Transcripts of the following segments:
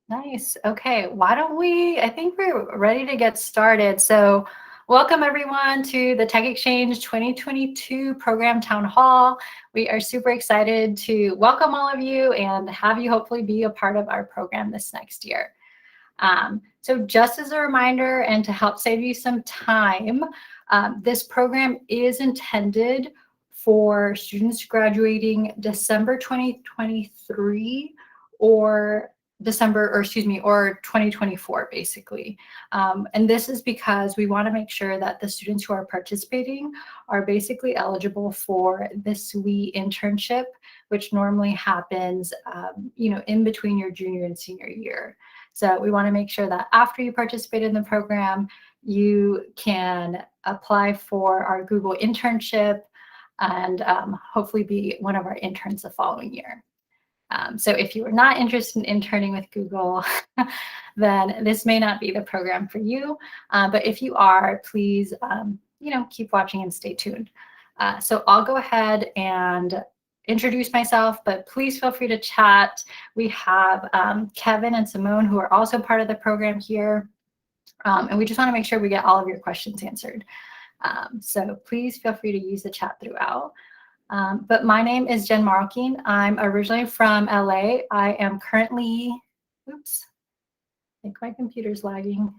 Nice. Okay, why don't I think we're ready to get started. So welcome everyone to the Tech Exchange 2022 Program Town Hall. We are super excited to welcome all of you and have you hopefully be a part of our program this next year. So just as a reminder and to help save you some time, this program is intended for students graduating December 2023 or or 2024, basically. And this is because we want to make sure that the students who are participating are basically eligible for the SWE internship, which normally happens, in between your junior and senior year. So we want to make sure that after you participate in the program, you can apply for our Google internship and hopefully be one of our interns the following year. So if you are not interested in interning with Google, then this may not be the program for you. But if you are, please, keep watching and stay tuned. So I'll go ahead and introduce myself, but please feel free to chat. We have Kevin and Simone, who are also part of the program here. And we just want to make sure we get all of your questions answered. So please feel free to use the chat throughout. But my name is Jen Marlkeen. I'm originally from LA. I am currently, oops, I think my computer's lagging.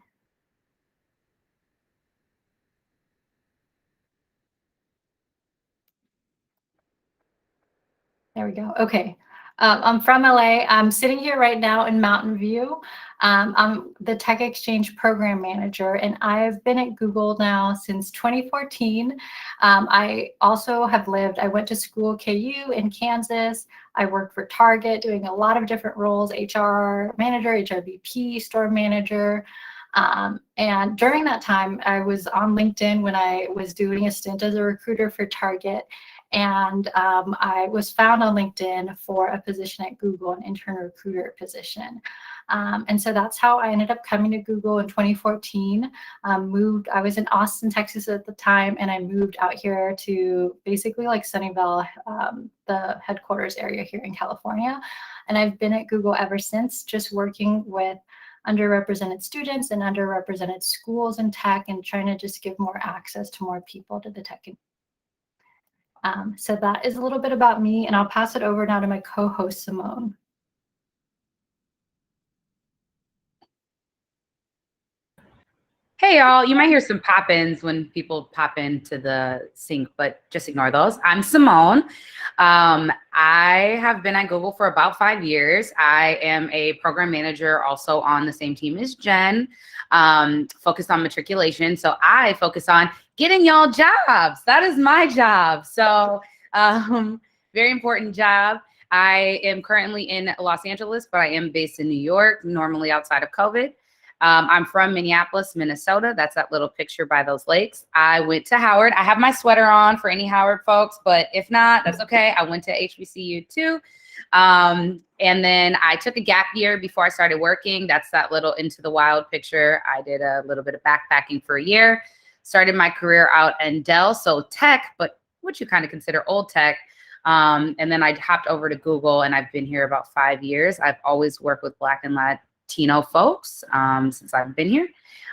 There we go. Okay. I'm from LA. I'm sitting here right now in Mountain View. I'm the Tech Exchange Program Manager, and I've been at Google now since 2014. I also I went to school KU in Kansas. I worked for Target doing a lot of different roles, HR manager, HR VP, store manager. And during that time, I was on LinkedIn when I was doing a stint as a recruiter for Target. And I was found on LinkedIn for a position at Google, an intern recruiter position. And so that's how I ended up coming to Google in 2014. I was in Austin, Texas at the time, and I moved out here to basically like Sunnyvale, the headquarters area here in California. And I've been at Google ever since, just working with underrepresented students and underrepresented schools in tech and trying to just give more access to more people to the tech. So that is a little bit about me, and I'll pass it over now to my co-host, Simone. Hey, y'all. You might hear some pop-ins when people pop into the sync, but just ignore those. I'm Simone. I have been at Google for about 5 years. I am a program manager also on the same team as Jen, focused on matriculation. So I focus on getting y'all jobs. That is my job. So very important job. I am currently in Los Angeles, but I am based in New York, normally outside of COVID. I'm from Minneapolis, Minnesota. That's that little picture by those lakes. I went to Howard. I have my sweater on for any Howard folks, but if not, that's okay. I went to HBCU too. And then I took a gap year before I started working. That's that little Into the Wild picture. I did a little bit of backpacking for a year, started my career out in Dell, so tech, but what you kind of consider old tech. And then I hopped over to Google, and I've been here about 5 years. I've always worked with Black and Latino folks since I've been here.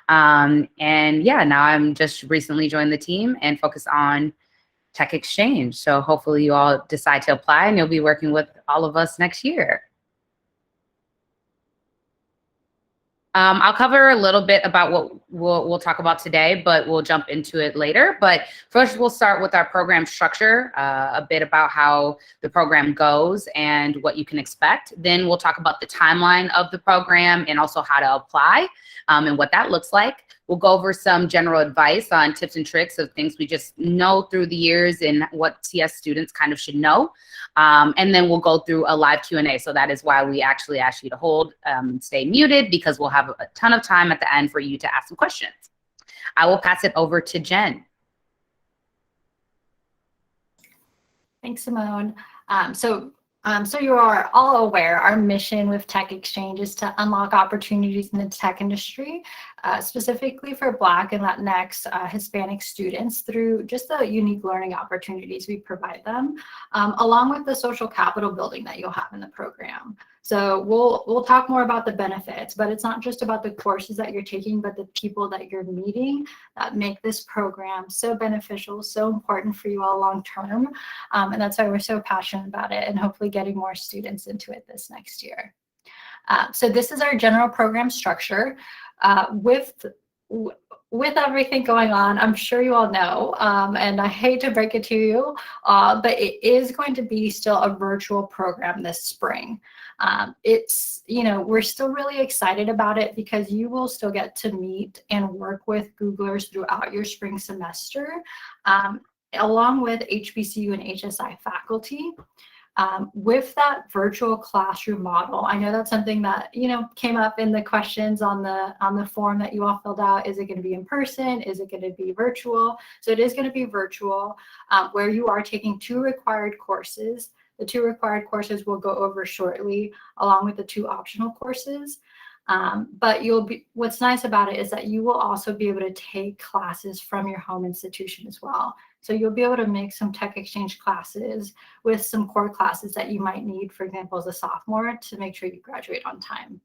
And yeah, now I'm just recently joined the team and focus on Tech Exchange. So hopefully you all decide to apply and you'll be working with all of us next year. I'll cover a little bit about what we'll talk about today, but we'll jump into it later. But first, we'll start with our program structure, a bit about how the program goes and what you can expect. Then we'll talk about the timeline of the program and also how to apply and what that looks like. We'll go over some general advice on tips and tricks of things we just know through the years and what TS students kind of should know. And then we'll go through a live Q&A. So that is why we actually ask you to hold, stay muted, because we'll have a ton of time at the end for you to ask some questions. I will pass it over to Jen. Thanks, Simone. So you are all aware, our mission with Tech Exchange is to unlock opportunities in the tech industry, specifically for Black and Latinx Hispanic students through just the unique learning opportunities we provide them, along with the social capital building that you'll have in the program. So we'll talk more about the benefits, but it's not just about the courses that you're taking, but the people that you're meeting that make this program so beneficial, so important for you all long term. And that's why we're so passionate about it, and hopefully getting more students into it this next year. So this is our general program structure. With everything going on, I'm sure you all know, and I hate to break it to you, but it is going to be still a virtual program this spring. We're still really excited about it because you will still get to meet and work with Googlers throughout your spring semester, along with HBCU and HSI faculty. With that virtual classroom model, I know that's something that came up in the questions on the form that you all filled out. Is it going to be in person? Is it going to be virtual? So it is going to be virtual, where you are taking 2 required courses. The 2 required courses we'll go over shortly, along with the 2 optional courses. But what's nice about it is that you will also be able to take classes from your home institution as well. So you'll be able to make some tech exchange classes with some core classes that you might need, for example, as a sophomore, to make sure you graduate on time.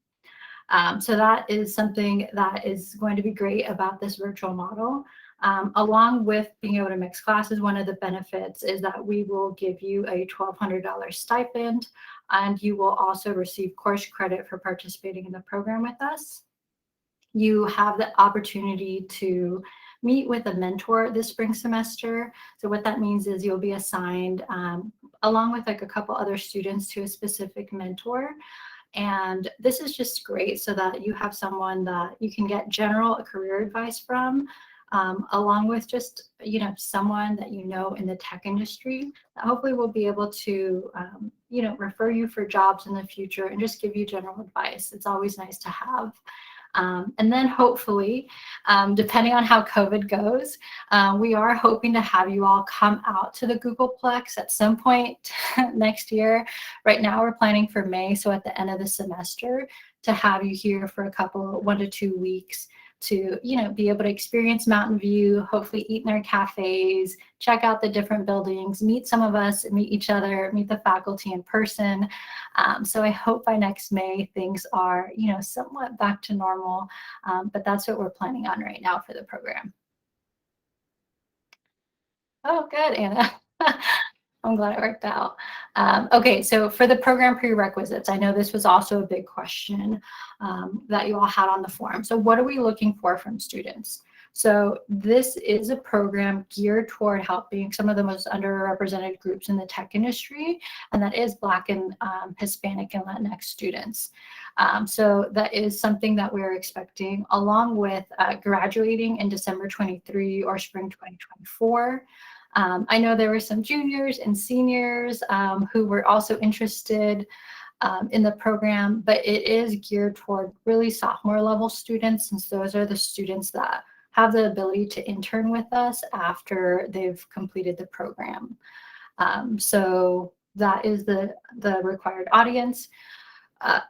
So that is something that is going to be great about this virtual model. Along with being able to mix classes, one of the benefits is that we will give you a $1,200 stipend, and you will also receive course credit for participating in the program with us. You have the opportunity to meet with a mentor this spring semester. So what that means is you'll be assigned, along with like a couple other students, to a specific mentor. And this is just great so that you have someone that you can get general career advice from, along with just, someone that in the tech industry that hopefully will be able to, refer you for jobs in the future and just give you general advice. It's always nice to have. And then hopefully, depending on how COVID goes, we are hoping to have you all come out to the Googleplex at some point next year. Right now we're planning for May, so at the end of the semester, to have you here for 1 to 2 weeks to be able to experience Mountain View, hopefully eat in our cafes, check out the different buildings, meet some of us, meet each other, meet the faculty in person. So I hope by next May things are somewhat back to normal, but that's what we're planning on right now for the program. Oh, good, Anna. I'm glad it worked out. Okay, so for the program prerequisites, I know this was also a big question that you all had on the form. So what are we looking for from students? So this is a program geared toward helping some of the most underrepresented groups in the tech industry, and that is Black and Hispanic and Latinx students. So that is something that we're expecting, along with graduating in December 23 or spring 2024. I know there were some juniors and seniors who were also interested in the program, but it is geared toward really sophomore level students, since those are the students that have the ability to intern with us after they've completed the program. So that is the required audience.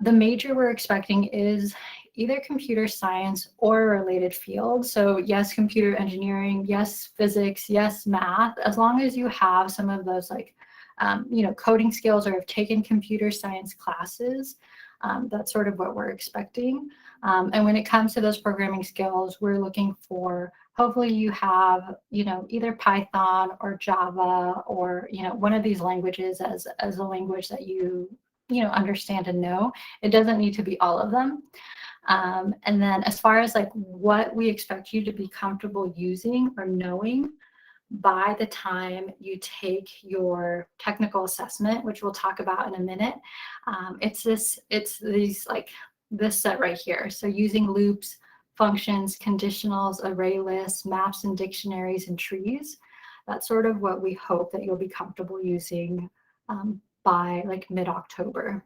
The major we're expecting is either computer science or a related field. So yes, computer engineering, yes, physics, yes, math, as long as you have some of those coding skills or have taken computer science classes, that's sort of what we're expecting. And when it comes to those programming skills, we're looking for, hopefully you have, either Python or Java or, one of these languages as a language that you understand and know. It doesn't need to be all of them. And then as far as what we expect you to be comfortable using or knowing by the time you take your technical assessment, which we'll talk about in a minute, it's this set right here. So using loops, functions, conditionals, array lists, maps and dictionaries, and trees. That's sort of what we hope that you'll be comfortable using by mid-October.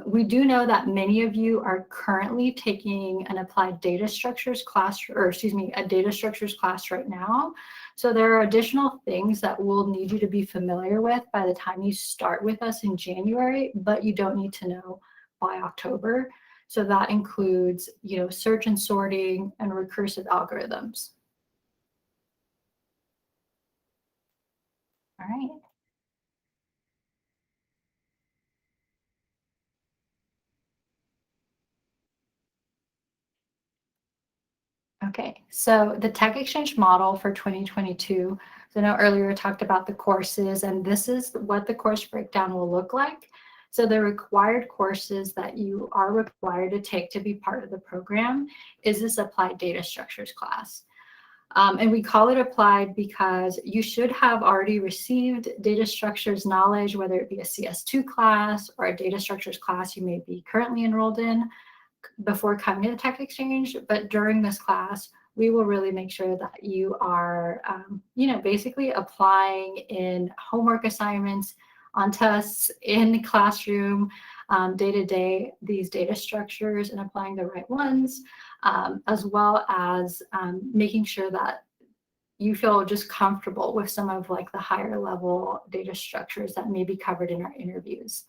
We do know that many of you are currently taking an applied data structures class, or excuse me, a data structures class right now. So there are additional things that we'll need you to be familiar with by the time you start with us in January, but you don't need to know by October. So that includes, search and sorting and recursive algorithms. All right. Okay, so the Tech Exchange model for 2022, so I know earlier we talked about the courses, and this is what the course breakdown will look like. So the required courses that you are required to take to be part of the program is this Applied Data Structures class. And we call it applied because you should have already received data structures knowledge, whether it be a CS2 class or a data structures class you may be currently enrolled in before coming to the Tech Exchange. But during this class, we will really make sure that you are, basically applying in homework assignments, on tests, in the classroom, day to day, these data structures and applying the right ones, as well as making sure that you feel just comfortable with some of like the higher level data structures that may be covered in our interviews.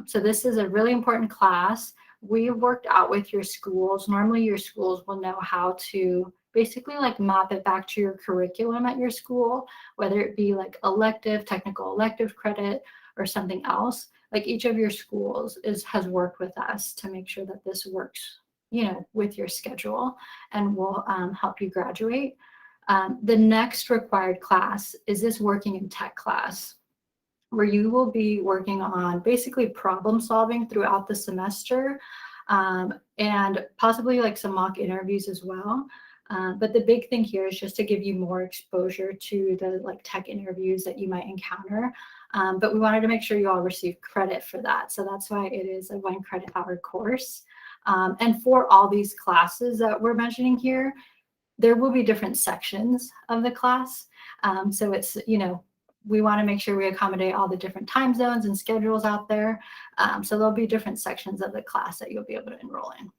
So this is a really important class. We've worked out with your schools. Normally your schools will know how to basically like map it back to your curriculum at your school, whether it be like elective, technical elective credit, or something else. Like each of your schools has worked with us to make sure that this works, with your schedule and will help you graduate. The next required class is this working in tech class, where you will be working on basically problem solving throughout the semester, and possibly like some mock interviews as well. But the big thing here is just to give you more exposure to the like tech interviews that you might encounter. But we wanted to make sure you all receive credit for that. So that's why it is a 1 credit hour course. And for all these classes that we're mentioning here, there will be different sections of the class. So it's, we want to make sure we accommodate all the different time zones and schedules out there. So there'll be different sections of the class that you'll be able to enroll in.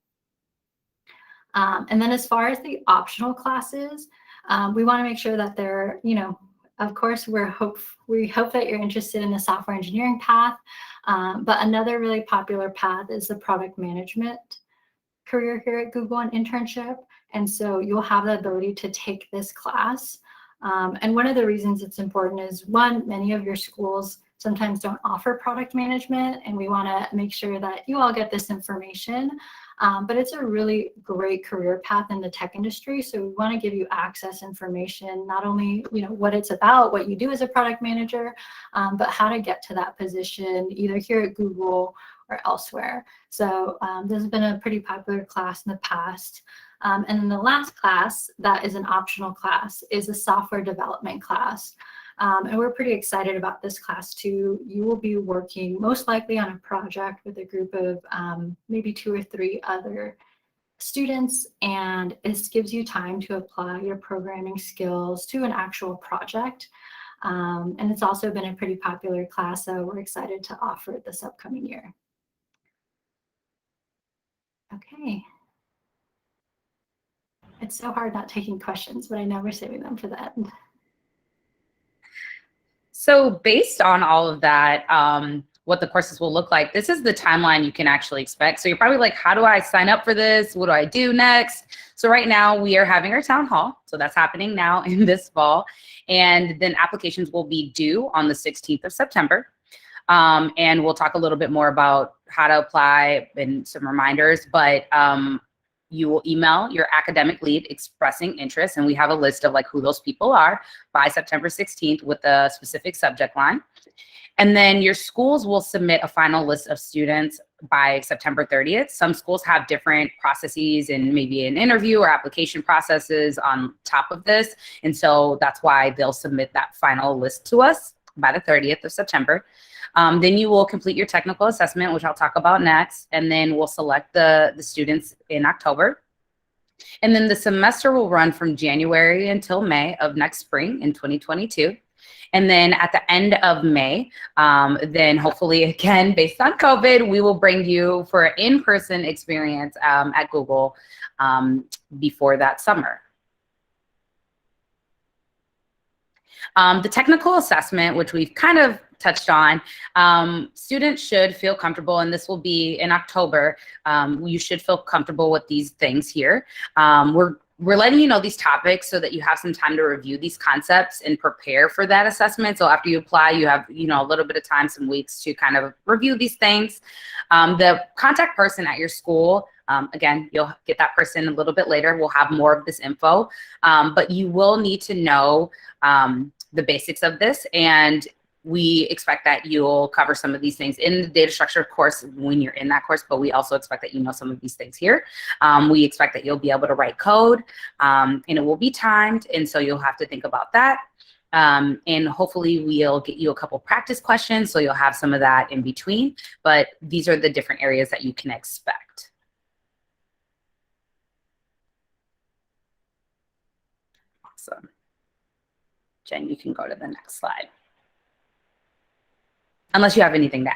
And then as far as the optional classes, we want to make sure that they're, of course, we hope that you're interested in the software engineering path. But another really popular path is the product management career here at Google, an internship. And so you'll have the ability to take this class. And one of the reasons it's important is, one, many of your schools sometimes don't offer product management, and we want to make sure that you all get this information. But it's a really great career path in the tech industry. So we want to give you access information, not only what it's about, what you do as a product manager, but how to get to that position either here at Google or elsewhere. So this has been a pretty popular class in the past. And then the last class that is an optional class is a software development class. And we're pretty excited about this class too. You will be working most likely on a project with a group of maybe 2 or 3 other students, and this gives you time to apply your programming skills to an actual project. And it's also been a pretty popular class, so we're excited to offer it this upcoming year. Okay. It's so hard not taking questions, but I know we're saving them for the end. So based on all of that, what the courses will look like, this is the timeline you can actually expect. So you're probably like, how do I sign up for this? What do I do next? So right now we are having our town hall. So that's happening now in this fall. And then applications will be due on the 16th of September. And we'll talk a little bit more about how to apply and some reminders, but you will email your academic lead expressing interest, and we have a list of like who those people are by September 16th with a specific subject line. And then your schools will submit a final list of students by September 30th. Some schools have different processes and maybe an interview or application processes on top of this. And so that's why they'll submit that final list to us by the 30th of September. Then you will complete your technical assessment, which I'll talk about next, and then we'll select the students in October. And then the semester will run from January until May of next spring in 2022. And then at the end of May, then hopefully, again, based on COVID, we will bring you for an in-person experience at Google before that summer. The technical assessment, which we've kind of touched on, students should feel comfortable, and this will be in October. You should feel comfortable with these things here. We're letting you know these topics so that you have some time to review these concepts and prepare for that assessment. So after you apply, you have a little bit of time, some weeks to kind of review these things. The contact person at your school Again, you'll get that person a little bit later. We'll have more of this info, but you will need to know the basics of this, and we expect that you'll cover some of these things in the data structure course when you're in that course, but we also expect that you know some of these things here. We expect that you'll be able to write code, and it will be timed, and so you'll have to think about that. And hopefully we'll get you a couple practice questions, so you'll have some of that in between, but these are the different areas that you can expect. Awesome. Jen, you can go to the next slide. Unless you have anything to add.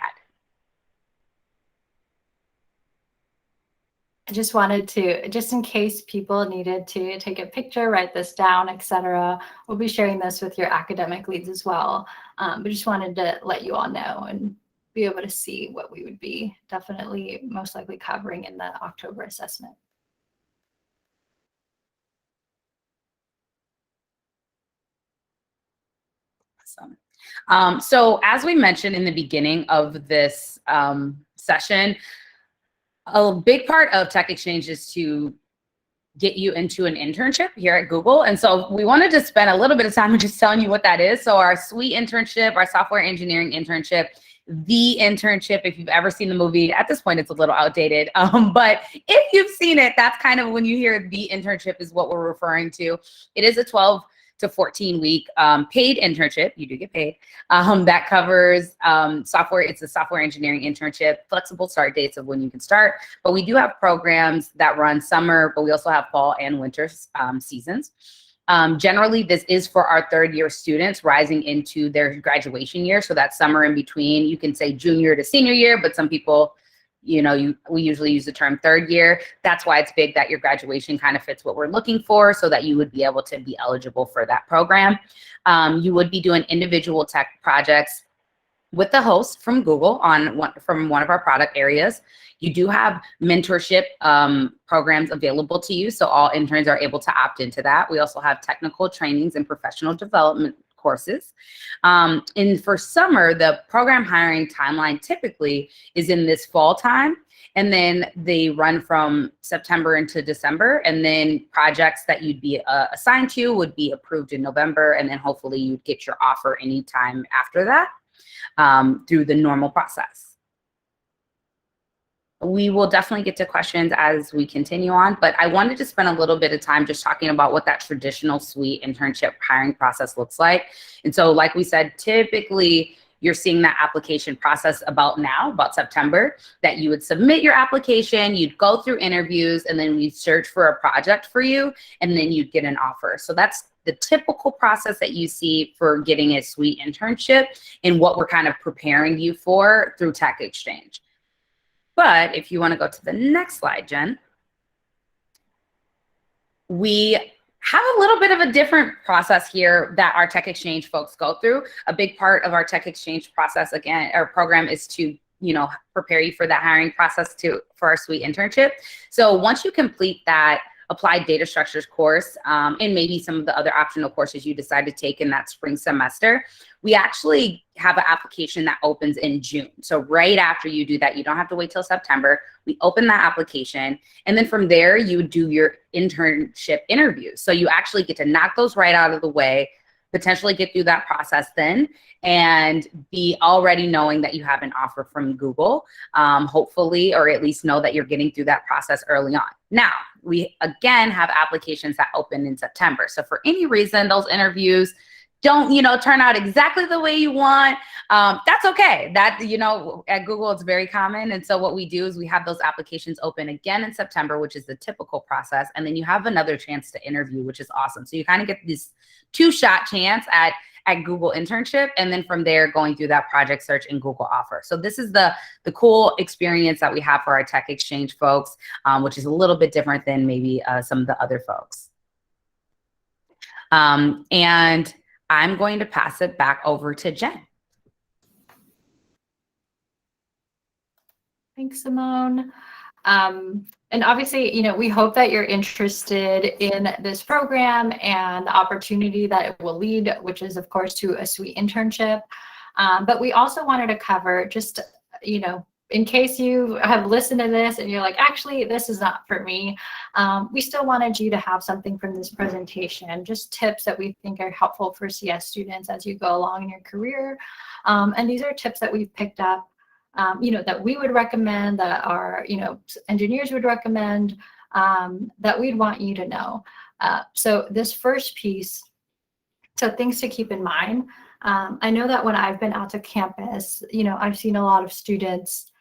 I just wanted to, just in case people needed to take a picture, write this down, etc. We'll be sharing this with your academic leads as well. But just wanted to let you all know and be able to see what we would be definitely most likely covering in the October assessment. Awesome. So as we mentioned in the beginning of this session, a big part of Tech Exchange is to get you into an internship here at Google. And so we wanted to spend a little bit of time just telling you what that is. So our SWE internship, our software engineering internship, the internship, if you've ever seen the movie, at this point it's a little outdated, but if you've seen it, that's kind of when you hear the internship is what we're referring to. It is a 12 to 14-week paid internship. You do get paid. That covers software. It's a software engineering internship, flexible start dates of when you can start. But we do have programs that run summer, but we also have fall and winter seasons. Generally, this is for our third-year students rising into their graduation year. So that summer in between, you can say junior to senior year, but some people, we usually use the term third year. That's why it's big that your graduation kind of fits what we're looking for, so that you would be able to be eligible for that program. You would be doing individual tech projects with the host from Google from one of our product areas. You do have mentorship programs available to you, so all interns are able to opt into that. We also have technical trainings and professional development courses. And for summer, the program hiring timeline typically is in this fall time, and then they run from September into December, and then projects that you'd be assigned to would be approved in November, and then hopefully you'd get your offer anytime after that through the normal process. We will definitely get to questions as we continue on, but I wanted to spend a little bit of time just talking about what that traditional SWE internship hiring process looks like. And so, like we said, typically you're seeing that application process about September, that you would submit your application, you'd go through interviews, and then we'd search for a project for you, and then you'd get an offer. So that's the typical process that you see for getting a SWE internship and what we're kind of preparing you for through Tech Exchange. But if you want to go to the next slide, Jen, we have a little bit of a different process here that our Tech Exchange folks go through. A big part of our Tech Exchange process, again, our program, is to prepare you for that hiring process for our SWE internship. So once you complete that applied data structures course, and maybe some of the other optional courses you decide to take in that spring semester, we actually have an application that opens in June. So right after you do that, you don't have to wait till September. We open that application, and then from there, you do your internship interviews. So you actually get to knock those right out of the way, potentially get through that process then, and be already knowing that you have an offer from Google, hopefully, or at least know that you're getting through that process early on. Now, we again have applications that open in September. So for any reason, those interviews don't, turn out exactly the way you want, that's okay. That, at Google, it's very common. And so what we do is we have those applications open again in September, which is the typical process. And then you have another chance to interview, which is awesome. So you kind of get this two-shot chance at Google internship, and then from there going through that project search and Google offer. So this is the cool experience that we have for our Tech Exchange folks, which is a little bit different than maybe some of the other folks. And I'm going to pass it back over to Jen. Thanks, Simone. And obviously, we hope that you're interested in this program and the opportunity that it will lead, which is, of course, to a SWE internship. But we also wanted to cover just, in case you have listened to this and you're like, actually, this is not for me, we still wanted you to have something from this presentation, just tips that we think are helpful for CS students as you go along in your career. And these are tips that we've picked up, that we would recommend, that our, engineers would recommend, that we'd want you to know. So this first piece, so things to keep in mind. I know that when I've been out to campus, I've seen a lot of students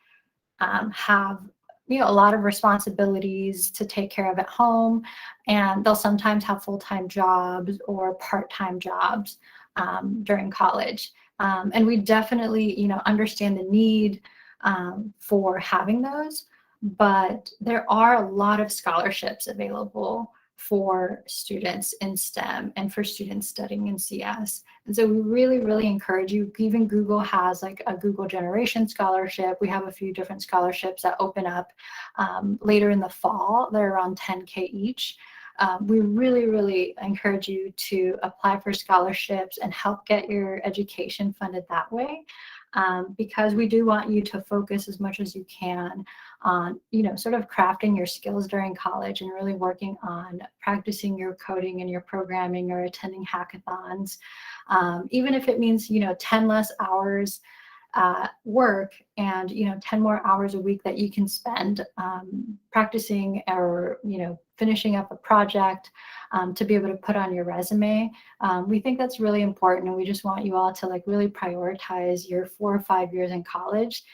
have a lot of responsibilities to take care of at home, and they'll sometimes have full-time jobs or part-time jobs during college. And we definitely understand the need for having those, but there are a lot of scholarships available for students in STEM and for students studying in CS. And so we really, really encourage you. Even Google has like a Google Generation Scholarship. We have a few different scholarships that open up later in the fall. They're around 10K each. We really, really encourage you to apply for scholarships and help get your education funded that way, because we do want you to focus as much as you can on, sort of crafting your skills during college and really working on practicing your coding and your programming or attending hackathons. Even if it means, 10 less hours work and 10 more hours a week that you can spend practicing or finishing up a project to be able to put on your resume. We think that's really important, and we just want you all to like really prioritize your 4 or 5 years in college.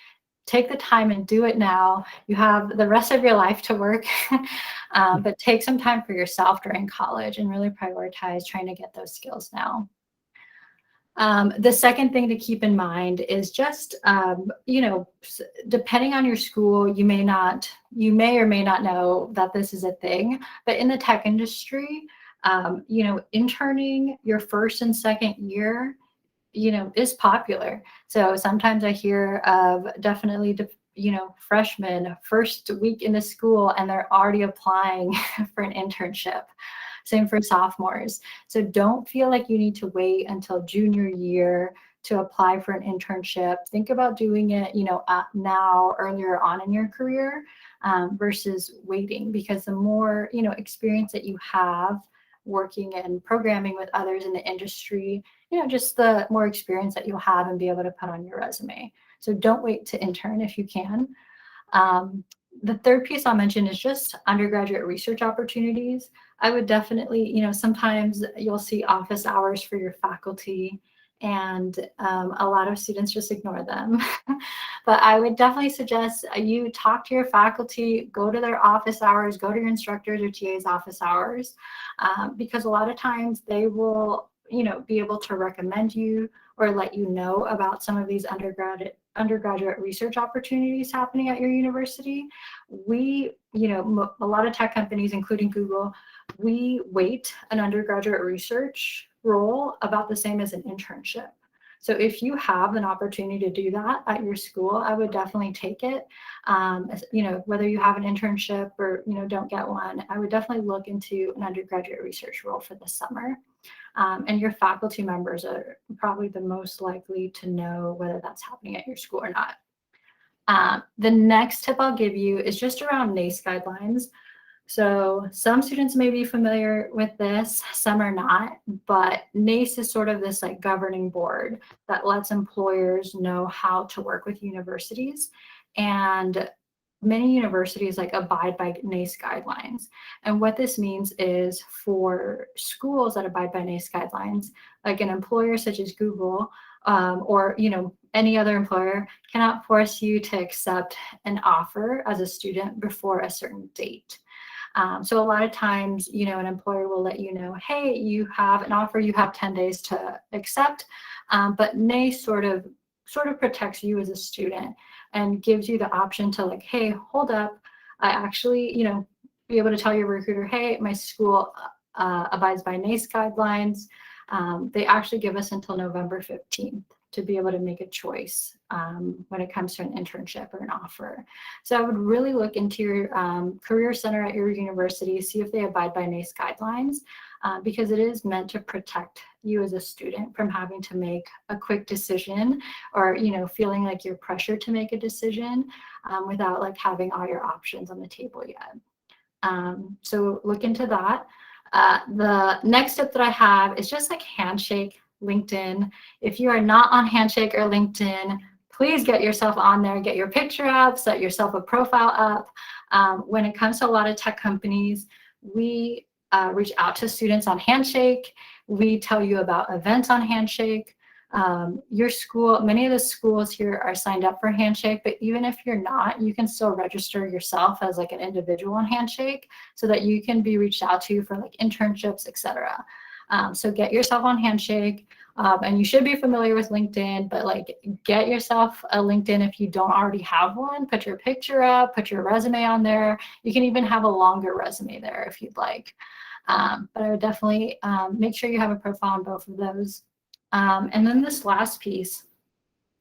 Take the time and do it now. You have the rest of your life to work, but take some time for yourself during college and really prioritize trying to get those skills now. The second thing to keep in mind is just, depending on your school, you may or may not know that this is a thing, but in the tech industry, interning your first and second year, is popular. So sometimes I hear of definitely, freshmen first week into school and they're already applying for an internship. Same for sophomores. So don't feel like you need to wait until junior year to apply for an internship. Think about doing it, now, earlier on in your career, versus waiting, because the more, experience that you have working and programming with others in the industry, just the more experience that you'll have and be able to put on your resume. So don't wait to intern if you can. The third piece I'll mention is just undergraduate research opportunities. I would definitely, sometimes you'll see office hours for your faculty, and a lot of students just ignore them. But I would definitely suggest you talk to your faculty, go to their office hours, go to your instructors or TA's office hours, because a lot of times they will, be able to recommend you or let you know about some of these undergraduate research opportunities happening at your university. We, a lot of tech companies, including Google, we weight an undergraduate research role about the same as an internship. So if you have an opportunity to do that at your school, I would definitely take it. Whether you have an internship or, don't get one, I would definitely look into an undergraduate research role for the summer. And your faculty members are probably the most likely to know whether that's happening at your school or not. The next tip I'll give you is just around NACE guidelines. So some students may be familiar with this, some are not, but NACE is sort of this like governing board that lets employers know how to work with universities. And many universities like abide by NACE guidelines. And what this means is for schools that abide by NACE guidelines, like an employer such as Google, or any other employer cannot force you to accept an offer as a student before a certain date. So a lot of times, an employer will let you know, hey, you have an offer, you have 10 days to accept, but NACE sort of protects you as a student and gives you the option to like, hey, hold up, I actually, be able to tell your recruiter, hey, my school abides by NACE guidelines. They actually give us until November 15th to be able to make a choice when it comes to an internship or an offer. So I would really look into your career center at your university, see if they abide by NACE guidelines. because it is meant to protect you as a student from having to make a quick decision or, feeling like you're pressured to make a decision without like having all your options on the table yet. So look into that. The next step that I have is just like Handshake, LinkedIn. If you are not on Handshake or LinkedIn, please get yourself on there, get your picture up, set yourself a profile up. When it comes to a lot of tech companies, we reach out to students on Handshake. We tell you about events on Handshake. Your school, many of the schools here are signed up for Handshake, but even if you're not, you can still register yourself as like an individual on Handshake so that you can be reached out to for like internships, etc. So get yourself on Handshake. And you should be familiar with LinkedIn, but like get yourself a LinkedIn if you don't already have one. Put your picture up, put your resume on there. You can even have a longer resume there if you'd like. But I would definitely make sure you have a profile on both of those. And then this last piece,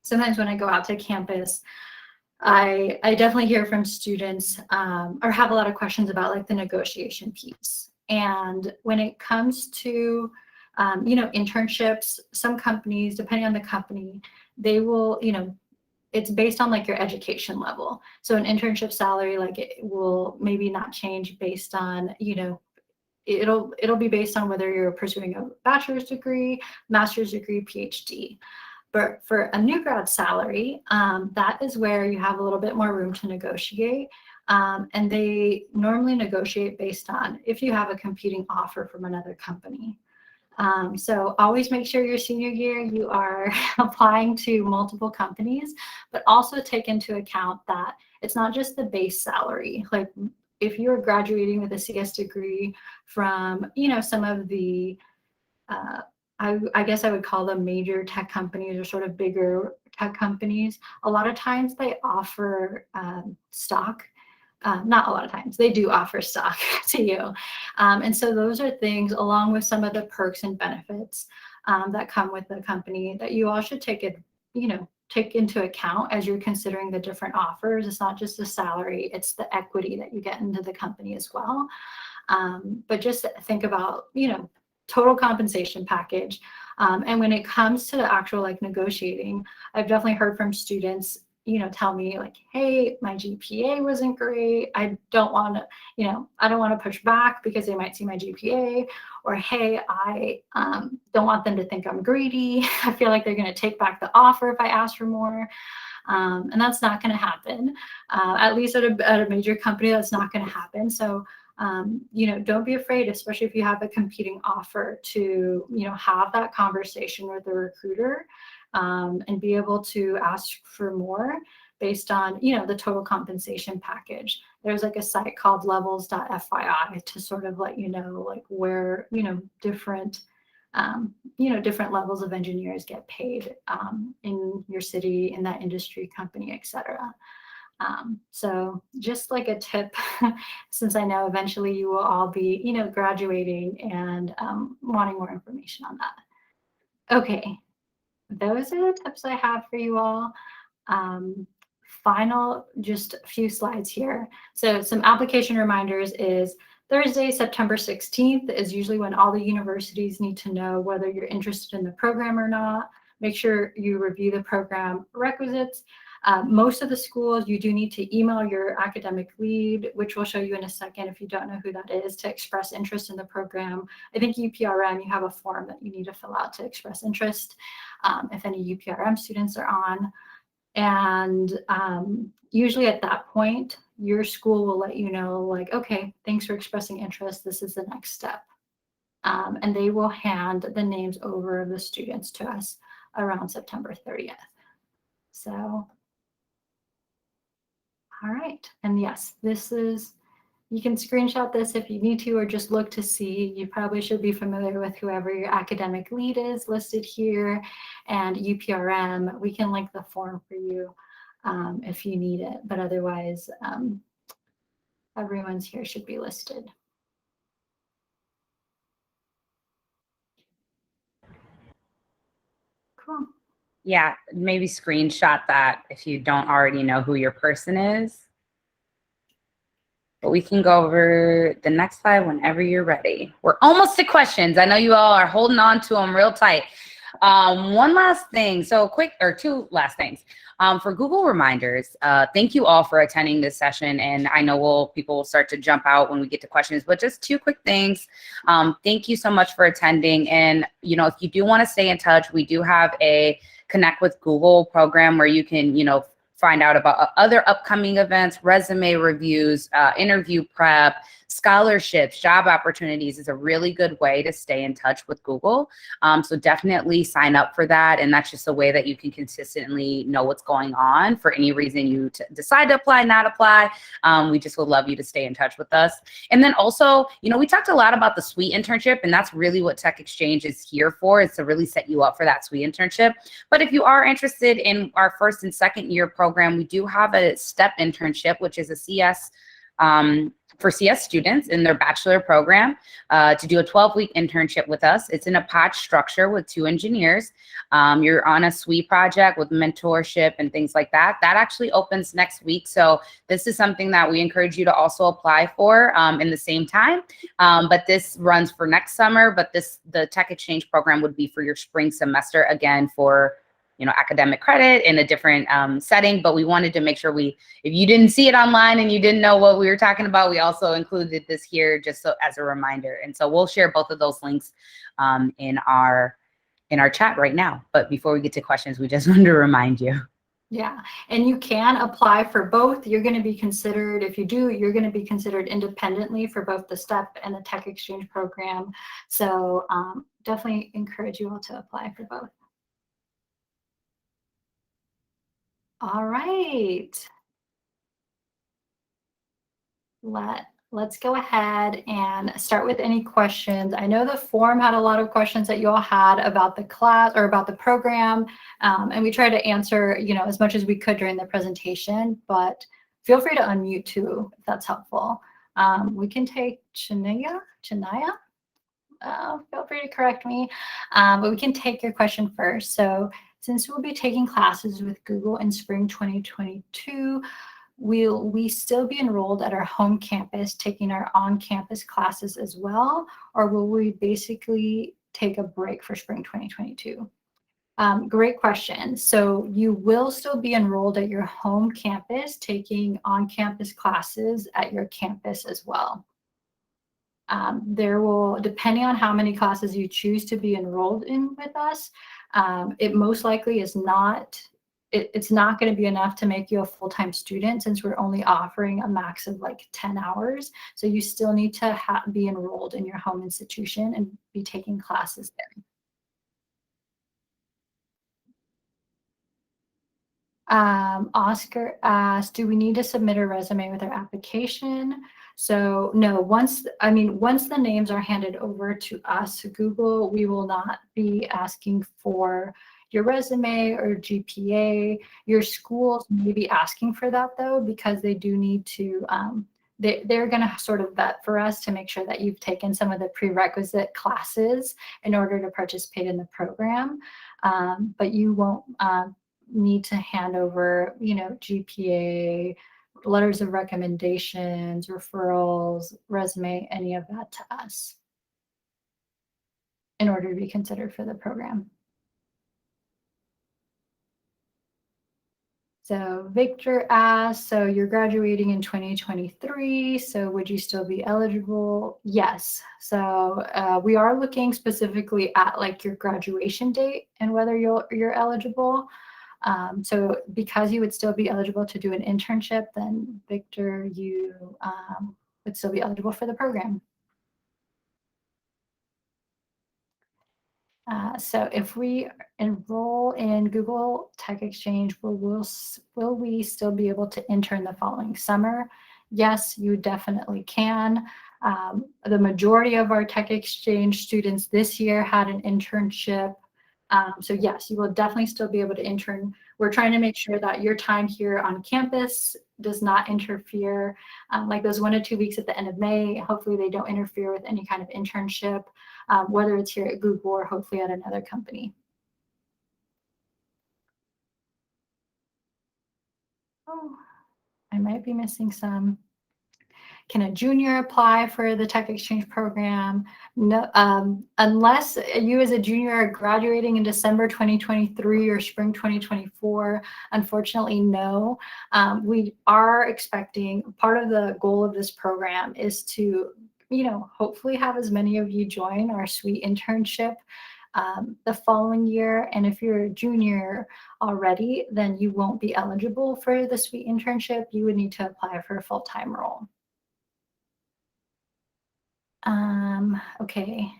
sometimes when I go out to campus, I definitely hear from students or have a lot of questions about like the negotiation piece. And when it comes to internships, some companies, depending on the company, they will, it's based on like your education level. So an internship salary, like it will maybe not change based on, it'll be based on whether you're pursuing a bachelor's degree, master's degree, PhD. But for a new grad salary, that is where you have a little bit more room to negotiate. And they normally negotiate based on if you have a competing offer from another company. So always make sure your senior year you are applying to multiple companies, but also take into account that it's not just the base salary. Like if you're graduating with a CS degree from, some of the, I guess I would call them major tech companies or sort of bigger tech companies, a lot of times they offer stock. Not a lot of times, they do offer stock to you. And so those are things along with some of the perks and benefits that come with the company that you all should take into account as you're considering the different offers. It's not just the salary, it's the equity that you get into the company as well. But just think about, total compensation package. And when it comes to the actual like negotiating, I've definitely heard from students, tell me like, hey, my GPA wasn't great. I don't want to push back because they might see my GPA, or hey, I don't want them to think I'm greedy. I feel like they're going to take back the offer if I ask for more. And that's not going to happen. At least at a major company, that's not going to happen. So don't be afraid, especially if you have a competing offer, to, have that conversation with the recruiter and be able to ask for more based on, the total compensation package. There's like a site called levels.fyi to sort of let you know, like where, different levels of engineers get paid in your city, in that industry, company, etc. So just like a tip, since I know eventually you will all be, graduating and wanting more information on that. Okay, those are the tips I have for you all. Final, just a few slides here. So some application reminders is Thursday, September 16th is usually when all the universities need to know whether you're interested in the program or not. Make sure you review the program requisites. Most of the schools, you do need to email your academic lead, which we'll show you in a second if you don't know who that is, to express interest in the program. I think UPRM, you have a form that you need to fill out to express interest if any UPRM students are on. And usually at that point, your school will let you know, like, okay, thanks for expressing interest. This is the next step. And they will hand the names over of the students to us around September 30th. So all right, and yes, this is, you can screenshot this if you need to, or just look to see. You probably should be familiar with whoever your academic lead is listed here, and UPRM. We can link the form for you if you need it, but otherwise, everyone's here should be listed. Cool. Yeah, maybe screenshot that if you don't already know who your person is. But we can go over the next slide whenever you're ready. We're almost to questions. I know you all are holding on to them real tight. One last thing, two last things. For Google Reminders, thank you all for attending this session. And I know people will start to jump out when we get to questions, but just two quick things. Thank you so much for attending. And, if you do want to stay in touch, we do have a Connect with Google program where you can, find out about other upcoming events, resume reviews, interview prep, scholarships, job opportunities is a really good way to stay in touch with Google. So definitely sign up for that. And that's just a way that you can consistently know what's going on for any reason you decide to apply, not apply. We just would love you to stay in touch with us. And then also, we talked a lot about the SWE internship, and that's really what Tech Exchange is here for, is to really set you up for that SWE internship. But if you are interested in our first and second year program, we do have a STEP internship, which is a CS for CS students in their bachelor program to do a 12-week internship with us. It's in a pod structure with 2 engineers. You're on a SWE project with mentorship and things like that. That actually opens next week. So this is something that we encourage you to also apply for in the same time. But this runs for next summer, but the Tech Exchange program would be for your spring semester, again, for academic credit in a different setting. But we wanted to make sure if you didn't see it online and you didn't know what we were talking about, we also included this here just as a reminder. And so we'll share both of those links in our chat right now. But before we get to questions, we just wanted to remind you. Yeah, and you can apply for both. You're going to be considered, if you do, you're going to be considered independently for both the STEP and the Tech Exchange program. So definitely encourage you all to apply for both. All right. Let's go ahead and start with any questions. I know the form had a lot of questions that you all had about the class or about the program, and we tried to answer, as much as we could during the presentation, but feel free to unmute too, if that's helpful. We can take Chania. Feel free to correct me, but we can take your question first. So since we'll be taking classes with Google in spring 2022, will we still be enrolled at our home campus taking our on-campus classes as well, or will we basically take a break for spring 2022? Great question. So you will still be enrolled at your home campus taking on-campus classes at your campus as well. There will, depending on how many classes you choose to be enrolled in with us, it most likely is not, it's not going to be enough to make you a full-time student, since we're only offering a max of like 10 hours. So you still need to be enrolled in your home institution and be taking classes there. Oscar asked, do we need to submit a resume with our application? So no, once the names are handed over to us, Google, we will not be asking for your resume or GPA. Your schools may be asking for that though, because they do need to, they're going to sort of vet for us to make sure that you've taken some of the prerequisite classes in order to participate in the program. But you won't need to hand over, GPA, letters of recommendations, referrals, resume, any of that to us in order to be considered for the program. So Victor asked, so you're graduating in 2023, so would you still be eligible? Yes. So we are looking specifically at like your graduation date and whether you're eligible. So because you would still be eligible to do an internship, then Victor, you would still be eligible for the program. So if we enroll in Google Tech Exchange, will we still be able to intern the following summer? Yes, you definitely can. The majority of our Tech Exchange students this year had an internship. So yes, you will definitely still be able to intern. We're trying to make sure that your time here on campus does not interfere. Like those 1 to 2 weeks at the end of May, hopefully they don't interfere with any kind of internship, whether it's here at Google or hopefully at another company. Oh, I might be missing some. Can a junior apply for the Tech Exchange program? No, unless you as a junior are graduating in December 2023 or spring 2024, unfortunately, no. We are expecting, part of the goal of this program is to, hopefully have as many of you join our sweet internship the following year. And if you're a junior already, then you won't be eligible for the sweet internship. You would need to apply for a full-time role. Okay.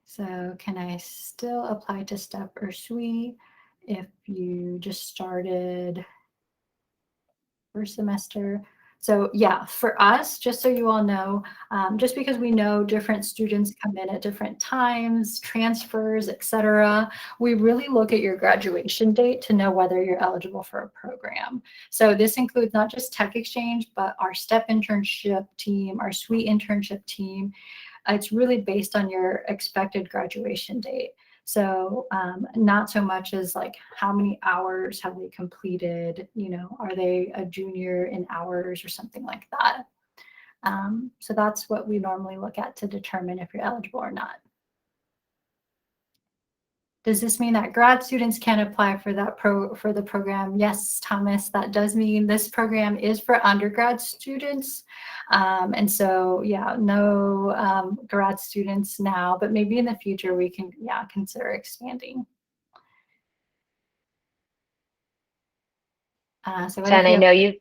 So can I still apply to STEP or SWE if you just started first semester? So yeah, for us, just so you all know, just because we know different students come in at different times, transfers, etc., we really look at your graduation date to know whether you're eligible for a program. So this includes not just Tech Exchange, but our STEP internship team, our SWE internship team. It's really based on your expected graduation date. So not so much as like how many hours have they completed, are they a junior in hours or something like that. So that's what we normally look at to determine if you're eligible or not. Does this mean that grad students can't apply for the program? Yes, Thomas, that does mean this program is for undergrad students. And so, yeah, no grad students now, but maybe in the future we can, consider expanding. So Jen, I know you.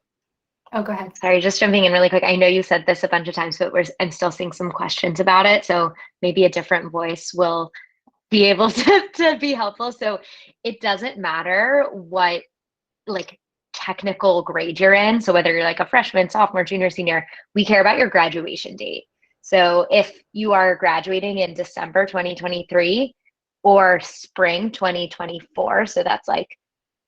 Oh, go ahead. Sorry, just jumping in really quick. I know you said this a bunch of times, but I'm still seeing some questions about it. So maybe a different voice will be able to be helpful. So it doesn't matter what like technical grade you're in. So whether you're like a freshman, sophomore, junior, senior, we care about your graduation date. So if you are graduating in December 2023 or spring 2024, so that's like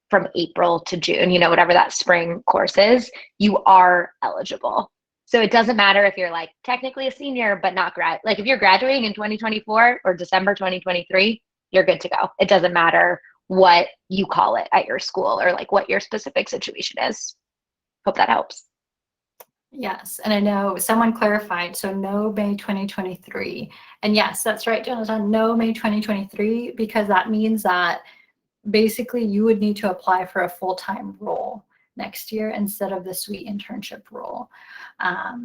from April to June, whatever that spring course is, you are eligible. So it doesn't matter if you're like technically a senior, but not like if you're graduating in 2024 or December 2023, you're good to go. It doesn't matter what you call it at your school or like what your specific situation is. Hope that helps. Yes, and I know someone clarified, so no May 2023. And yes, that's right, Jonathan, no May 2023, because that means that basically you would need to apply for a full-time role next year instead of the sweet internship role.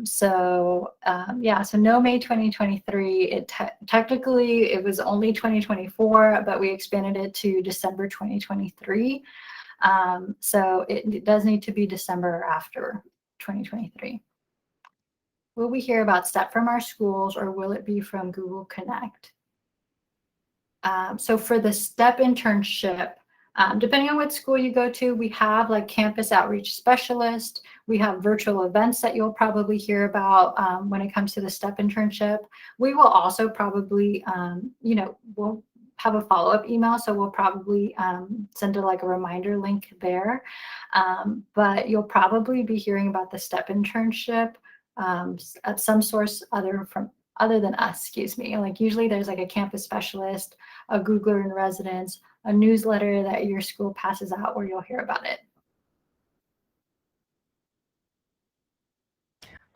So no May 2023. Technically it was only 2024, but we expanded it to December 2023. So it does need to be December or after 2023. Will we hear about STEP from our schools, or will it be from Google Connect? So for the STEP internship, depending on what school you go to, we have like campus outreach specialist. We have virtual events that you'll probably hear about when it comes to the STEP internship. We will also probably, we'll have a follow-up email, so we'll probably send a reminder link there. But you'll probably be hearing about the STEP internship at some source other than us, excuse me. Like usually there's like a campus specialist, a Googler in residence, a newsletter that your school passes out where you'll hear about it.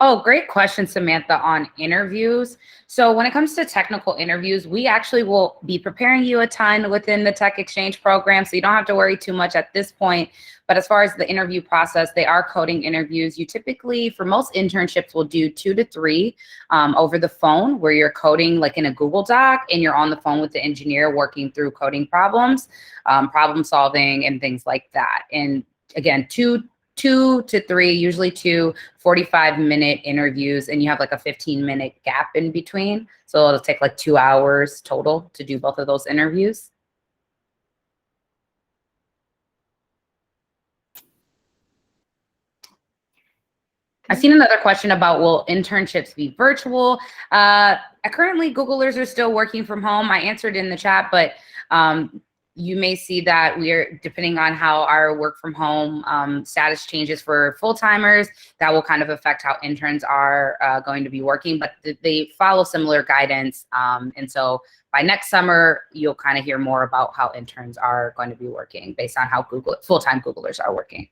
Oh, great question, Samantha, on interviews. So when it comes to technical interviews, we actually will be preparing you a ton within the Tech Exchange program, so you don't have to worry too much at this point. But as far as the interview process, they are coding interviews. You typically, for most internships, will do 2 to 3 over the phone, where you're coding like in a Google Doc and you're on the phone with the engineer working through coding problems, problem solving, and things like that. And again, two to 3, usually 2 45-minute interviews, and you have like a 15-minute gap in between. So it'll take like 2 hours total to do both of those interviews. I've seen another question about, will internships be virtual? Currently, Googlers are still working from home. I answered in the chat, but you may see that depending on how our work from home status changes for full-timers, that will kind of affect how interns are going to be working, but they follow similar guidance. And so by next summer, you'll kind of hear more about how interns are going to be working based on how full-time Googlers are working.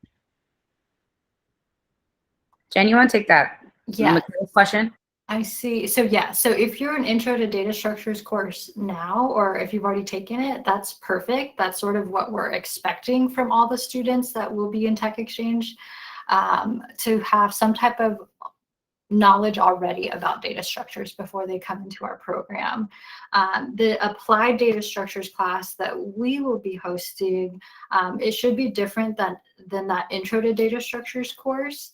Jen, you want to take that Yeah. materials question? I see. So yeah, so if you're an intro to data structures course now, or if you've already taken it, that's perfect. That's sort of what we're expecting from all the students that will be in Tech Exchange, to have some type of knowledge already about data structures before they come into our program. The applied data structures class that we will be hosting, it should be different than that intro to data structures course.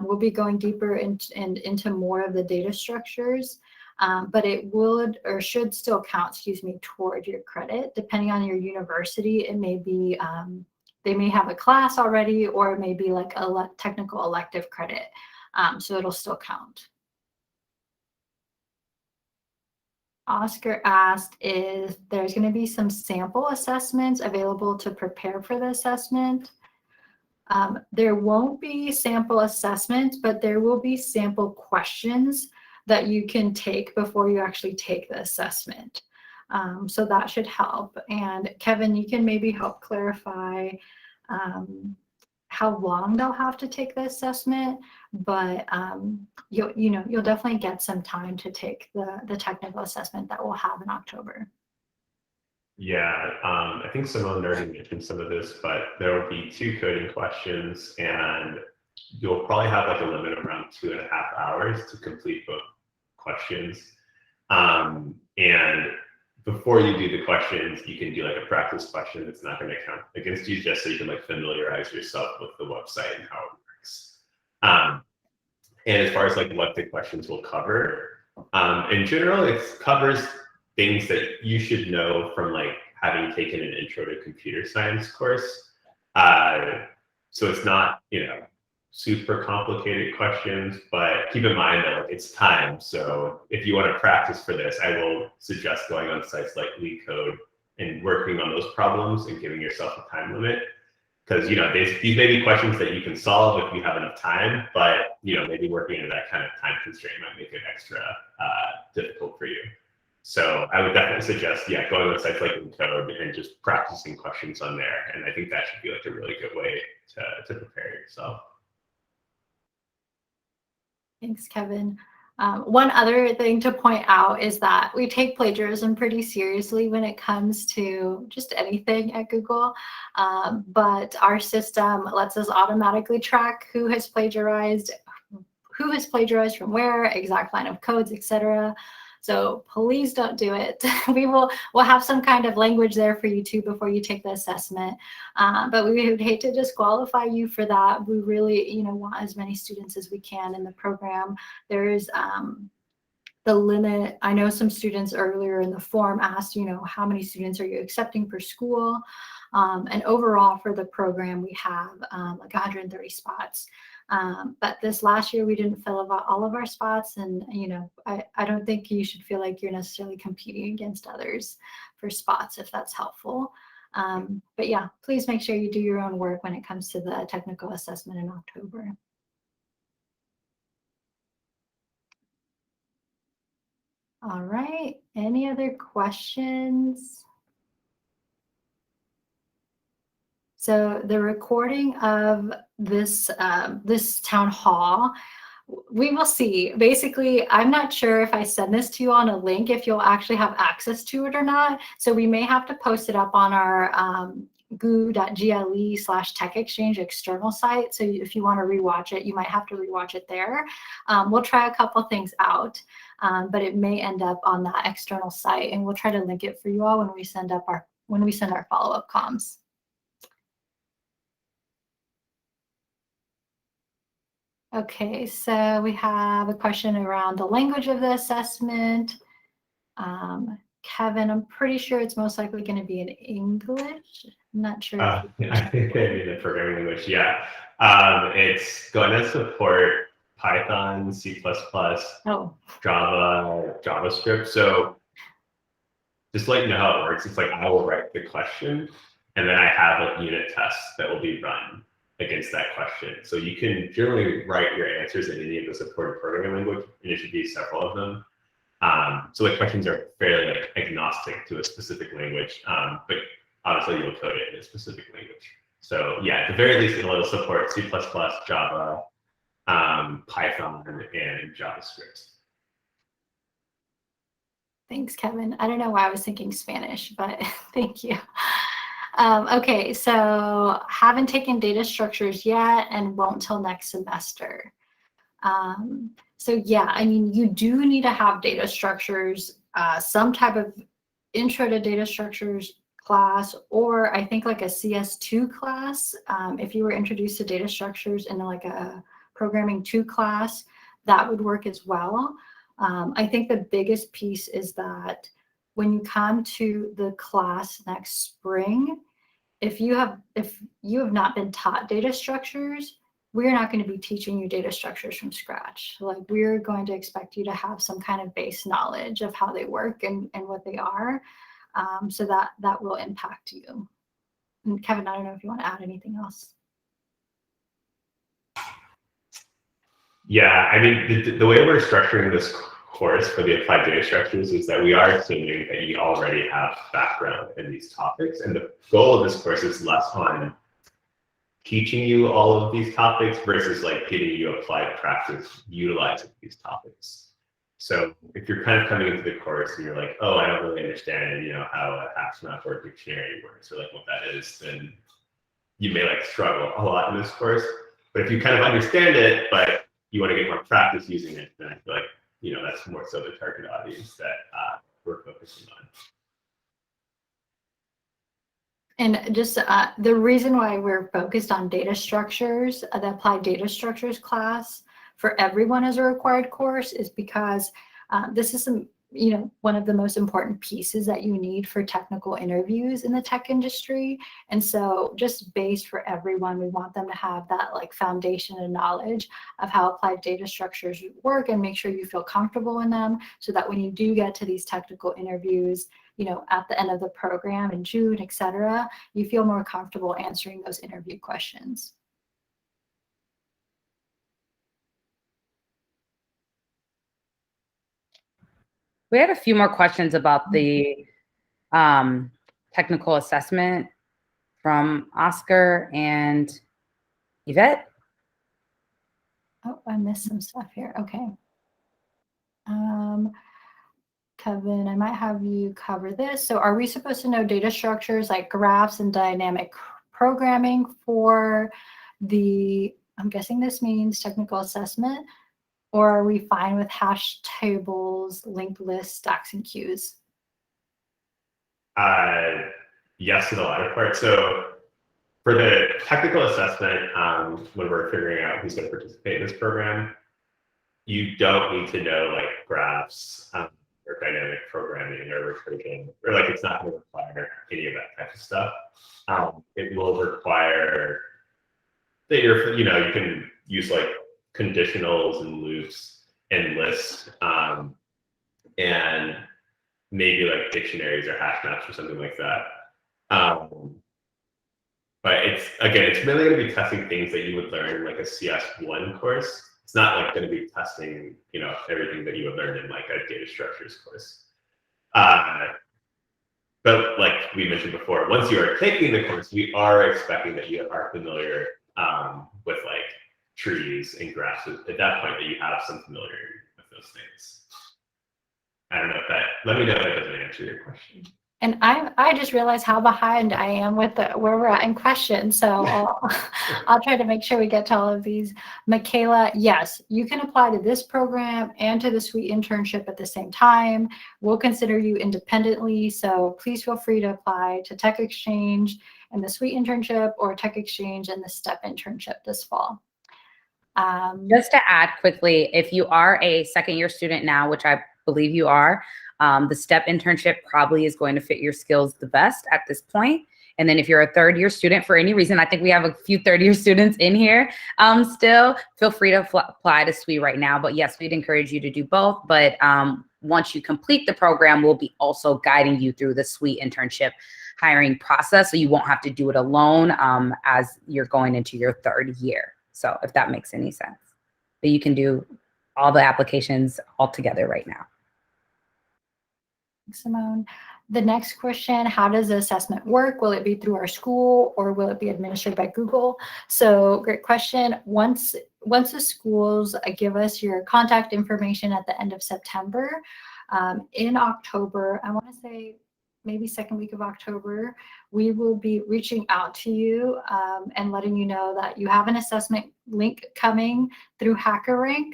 We'll be going deeper into more of the data structures, but it would or should still count, toward your credit. Depending on your university, it may be, they may have a class already, or it may be like a technical elective credit. So it'll still count. Oscar asked if there's going to be some sample assessments available to prepare for the assessment. There won't be sample assessments, but there will be sample questions that you can take before you actually take the assessment. So that should help. And Kevin, you can maybe help clarify how long they'll have to take the assessment, but you'll definitely get some time to take the technical assessment that we'll have in October. Yeah, I think Simone already mentioned some of this, but there will be 2 coding questions, and you'll probably have like a limit around 2.5 hours to complete both questions. And before you do the questions, you can do like a practice question that's not going to count against you, just so you can like familiarize yourself with the website and how it works. And as far as like what the questions will cover, in general, it covers things that you should know from like having taken an intro to computer science course. So it's not, super complicated questions, but keep in mind that like, it's time. So if you want to practice for this, I will suggest going on sites like LeetCode and working on those problems and giving yourself a time limit. Because these may be questions that you can solve if you have enough time, but maybe working into that kind of time constraint might make it extra difficult for you. So I would definitely suggest, going on sites like LeetCode and just practicing questions on there. And I think that should be like a really good way to prepare yourself. Thanks, Kevin. One other thing to point out is that we take plagiarism pretty seriously when it comes to just anything at Google, but our system lets us automatically track who has plagiarized from where, exact line of codes, etc. So please don't do it. We'll have some kind of language there for you too before you take the assessment. But we would hate to disqualify you for that. We really, want as many students as we can in the program. There's the limit. I know some students earlier in the form asked, how many students are you accepting per school? And overall for the program, we have like 130 spots. But this last year we didn't fill all of our spots, and I don't think you should feel like you're necessarily competing against others for spots, if that's helpful. But yeah, please make sure you do your own work when it comes to the technical assessment in October. All right, any other questions? So the recording of this this town hall, we will see. Basically, I'm not sure if I send this to you on a link, if you'll actually have access to it or not. So we may have to post it up on our goo.gle/techexchange external site. So if you want to rewatch it, you might have to rewatch it there. We'll try a couple things out, but it may end up on that external site, and we'll try to link it for you all when we send our follow-up comms. Okay, so we have a question around the language of the assessment. Kevin, I'm pretty sure it's most likely going to be in English. I'm not sure. I think they mean the programming language. Yeah, it's going to support Python, C++, Java, JavaScript. So just to let you know how it works, it's like I will write the question, and then I have like unit tests that will be run against that question. So you can generally write your answers in any of the supported programming language, and it should be several of them. So the questions are fairly like agnostic to a specific language, but obviously you'll code it in a specific language. So yeah, at the very least, it'll support C++, Java, Python, and JavaScript. Thanks, Kevin. I don't know why I was thinking Spanish, but thank you. Okay, so haven't taken data structures yet and won't till next semester. So yeah, I mean, you do need to have data structures, some type of intro to data structures class, or I think like a CS2 class. If you were introduced to data structures in like a programming 2 class, that would work as well. I think the biggest piece is that when you come to the class next spring, if you have not been taught data structures, we're not going to be teaching you data structures from scratch. Like, we're going to expect you to have some kind of base knowledge of how they work and what they are. So that will impact you. And Kevin, I don't know if you want to add anything else. Yeah, I mean, the way we're structuring this course for the applied data structures is that we are assuming that you already have background in these topics. And the goal of this course is less on teaching you all of these topics versus like giving you applied practice utilizing these topics. So if you're kind of coming into the course and you're like, oh, I don't really understand, how a hash map or a dictionary works, or like what that is, then you may like struggle a lot in this course. But if you kind of understand it, but you want to get more practice using it, then I feel like, that's more so the target audience that we're focusing on. And just the reason why we're focused on data structures, the applied data structures class for everyone as a required course, is because this is one of the most important pieces that you need for technical interviews in the tech industry. And so just based for everyone, we want them to have that like foundation and knowledge of how applied data structures work, and make sure you feel comfortable in them, so that when you do get to these technical interviews, at the end of the program in June, et cetera, you feel more comfortable answering those interview questions. We had a few more questions about the technical assessment from Oscar and Yvette. Oh, I missed some stuff here. Okay. Kevin, I might have you cover this. So are we supposed to know data structures like graphs and dynamic programming for I'm guessing this means technical assessment, or are we fine with hash tables, linked lists, stacks, and queues? Yes to the latter part. So for the technical assessment, when we're figuring out who's going to participate in this program, you don't need to know like graphs or dynamic programming or recursion, or like it's not going to require any of that type of stuff. It will require that you can use like conditionals and loops and lists, and maybe like dictionaries or hash maps or something like that. But it's really going to be testing things that you would learn in like a CS1 course. It's not like going to be testing, everything that you would learn in like a data structures course. But like we mentioned before, once you are taking the course, we are expecting that you are familiar with like trees and graphs. At that point, that you have some familiarity with those things. I don't know let me know if that doesn't answer your question. And I just realized how behind I am with where we're at in questions. So I'll try to make sure we get to all of these. Michaela, yes, you can apply to this program and to the Suite internship at the same time. We'll consider you independently. So please feel free to apply to Tech Exchange and the Suite internship, or Tech Exchange and the STEP internship this fall. Just to add quickly, if you are a second-year student now, which I believe you are, the STEP internship probably is going to fit your skills the best at this point. And then if you're a third-year student for any reason, I think we have a few third-year students in here still, feel free to apply to SWE right now. But yes, we'd encourage you to do both. But once you complete the program, we'll be also guiding you through the SWE internship hiring process, so you won't have to do it alone as you're going into your third year. So if that makes any sense. But you can do all the applications all together right now. Simone. The next question, how does the assessment work? Will it be through our school or will it be administered by Google? So great question. Once the schools give us your contact information at the end of September, in October, I want to say maybe second week of October, we will be reaching out to you and letting you know that you have an assessment link coming through HackerRank,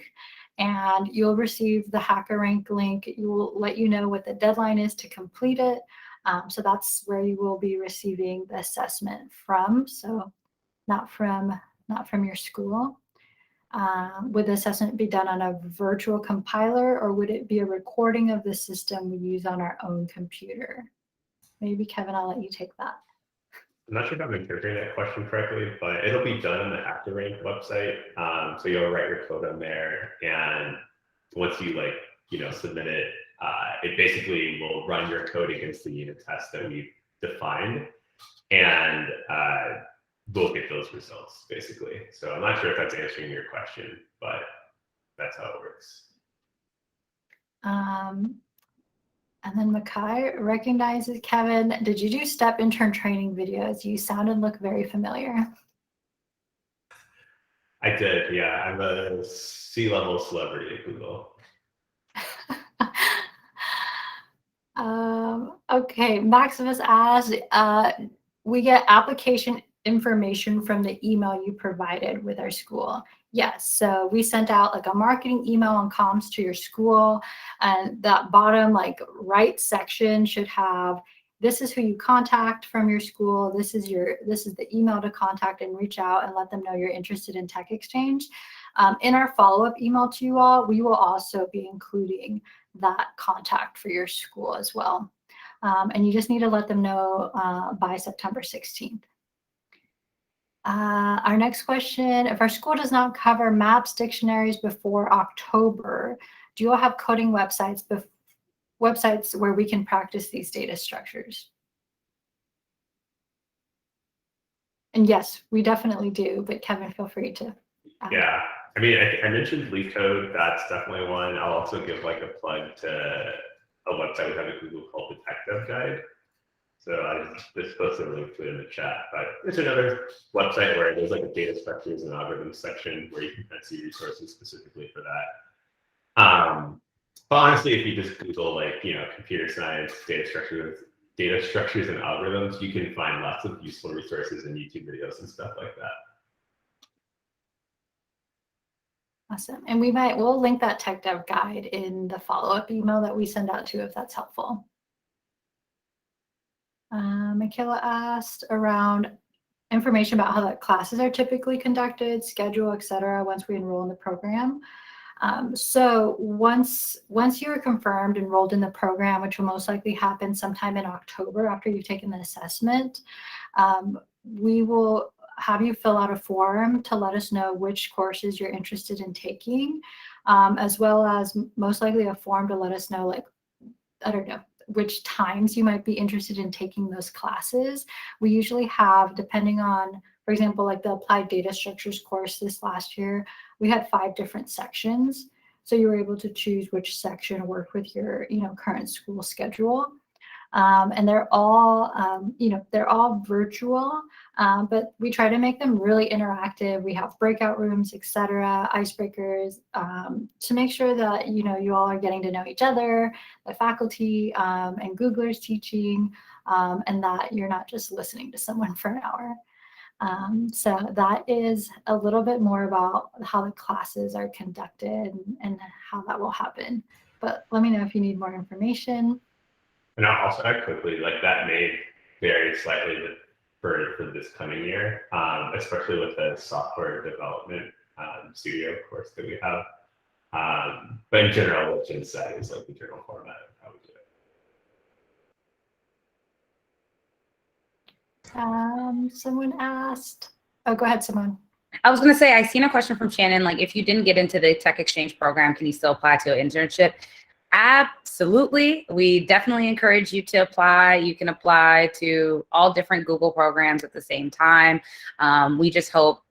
and you'll receive the HackerRank link. You will let you know what the deadline is to complete it. So that's where you will be receiving the assessment from. So not from your school. Would the assessment be done on a virtual compiler, or would it be a recording of the system we use on our own computer? Maybe Kevin, I'll let you take that. I'm not sure if I'm interpreting that question correctly, but it'll be done on the HackerRank website. So you'll write your code on there, and once you submit it, it basically will run your code against the unit test that we've defined, and we'll get those results basically. So I'm not sure if that's answering your question, but that's how it works. And then Makai recognizes Kevin. Did you do step intern training videos? You sound and look very familiar. I did, yeah. I'm a C-level celebrity at Google. Okay, Maximus asked, we get application information from the email you provided with our school. Yes, so we sent out like a marketing email on comms to your school, and that bottom right section should have, this is who you contact from your school. This is the email to contact and reach out and let them know you're interested in Tech Exchange. In our follow-up email to you all, we will also be including that contact for your school as well. And you just need to let them know by September 16th. Our next question, if our school does not cover maps, dictionaries before October, do you all have coding websites where we can practice these data structures? And yes, we definitely do, but Kevin, feel free to add. Yeah, I mean, I mentioned LeetCode. That's definitely one. I'll also give a plug to a website we have at Google called the Tech Dev Guide. So I just posted a link to it in the chat, but it's another website where there's a data structures and algorithms section where you can see resources specifically for that. But honestly, if you just Google computer science, data structures and algorithms, you can find lots of useful resources and YouTube videos and stuff like that. Awesome. And we'll link that Tech Dev Guide in the follow-up email that we send out to you if that's helpful. Michaela asked around information about how the classes are typically conducted, schedule, etc. once we enroll in the program. So once you are confirmed enrolled in the program, which will most likely happen sometime in October after you've taken the assessment, we will have you fill out a form to let us know which courses you're interested in taking, as well as most likely a form to let us know, I don't know, which times you might be interested in taking those classes. We usually have, depending on, for example, the applied data structures course this last year, we had 5 different sections. So you were able to choose which section worked with your, current school schedule. And they're all, they're all virtual, but we try to make them really interactive. We have breakout rooms, etc., icebreakers, to make sure that, you all are getting to know each other, the faculty and Googlers teaching, and that you're not just listening to someone for an hour. So that is a little bit more about how the classes are conducted and how that will happen. But let me know if you need more information. And I'll also add quickly, that may vary slightly for this coming year, especially with the software development studio course that we have. But in general, what Jen said is the general format of how we do it. Someone asked, oh, go ahead, Simone. I was going to say, I seen a question from Shannon, if you didn't get into the Tech Exchange program, can you still apply to an internship? Absolutely. We definitely encourage you to apply. You can apply to all different Google programs at the same time. We just hope,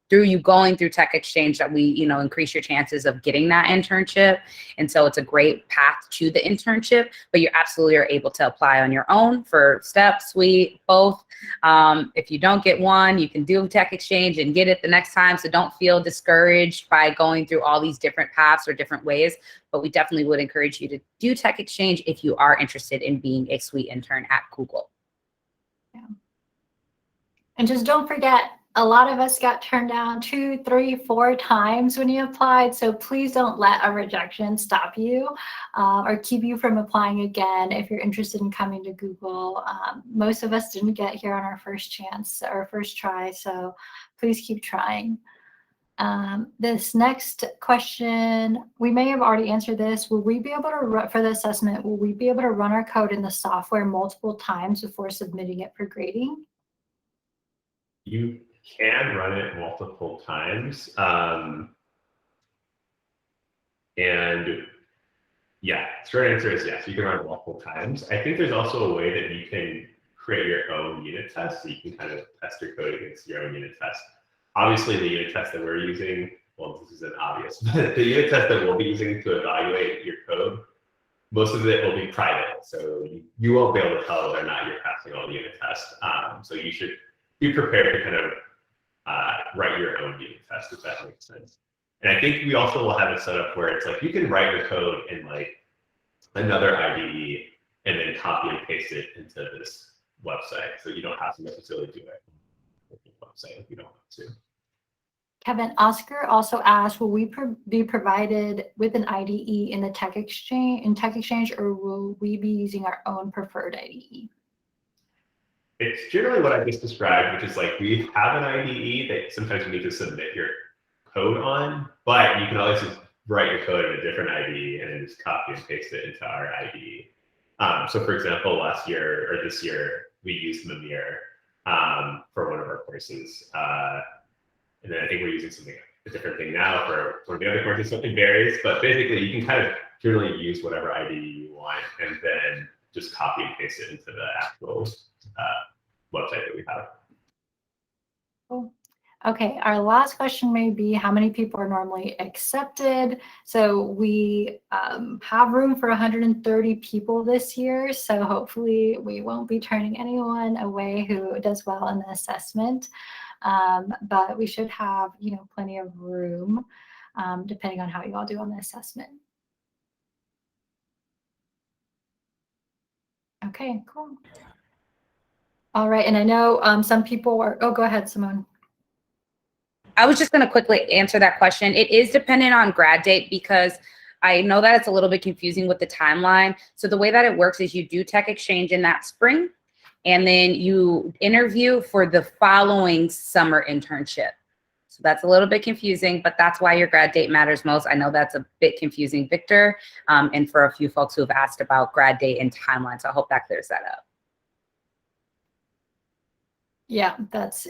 through you going through Tech Exchange that we, increase your chances of getting that internship. And so it's a great path to the internship, but you absolutely are able to apply on your own for STEP, SUITE, both. If you don't get one, you can do Tech Exchange and get it the next time. So don't feel discouraged by going through all these different paths or different ways, but we definitely would encourage you to do Tech Exchange if you are interested in being a SUITE intern at Google. Yeah. And just don't forget, a lot of us got turned down 2, 3, 4 times when you applied. So please don't let a rejection stop you or keep you from applying again if you're interested in coming to Google. Most of us didn't get here on our first chance or first try. So please keep trying. This next question, we may have already answered this. Will we be able to run for the assessment? Will we be able to run our code in the software multiple times before submitting it for grading? You can run it multiple times. And yeah, short answer is yes, you can run it multiple times. I think there's also a way that you can create your own unit test, so you can kind of test your code against your own unit test. Obviously, the unit test that we're using, well, this isn't obvious, but the unit test that we'll be using to evaluate your code, most of it will be private. So you won't be able to tell whether or not you're passing all the unit tests. So you should be prepared to kind of write your own unit test, if that makes sense. And I think we also will have it set up where it's like you can write your code in like another IDE and then copy and paste it into this website. So you don't have to necessarily do it on the website if you don't want to. Kevin, Oscar also asked, will we be provided with an IDE in the Tech Exchange, or will we be using our own preferred IDE? It's generally what I just described, which is like we have an IDE that sometimes you need to submit your code on, but you can always just write your code in a different IDE and then just copy and paste it into our IDE. So for example, last year or this year, we used Mimir for one of our courses. And then I think we're using a different thing now for one of the other courses, something varies, but basically you can kind of generally use whatever IDE you want and then just copy and paste it into the actual website that we have. Cool. Okay, our last question may be how many people are normally accepted. So we have room for 130 people this year. So hopefully we won't be turning anyone away who does well in the assessment. But we should have, plenty of room depending on how you all do on the assessment. Okay, cool. All right, and I know some people are, oh, go ahead, Simone. I was just going to quickly answer that question. It is dependent on grad date because I know that it's a little bit confusing with the timeline. So the way that it works is you do Tech Exchange in that spring, and then you interview for the following summer internship. So that's a little bit confusing, but that's why your grad date matters most. I know that's a bit confusing, Victor, and for a few folks who have asked about grad date and timeline. So I hope that clears that up. Yeah, that's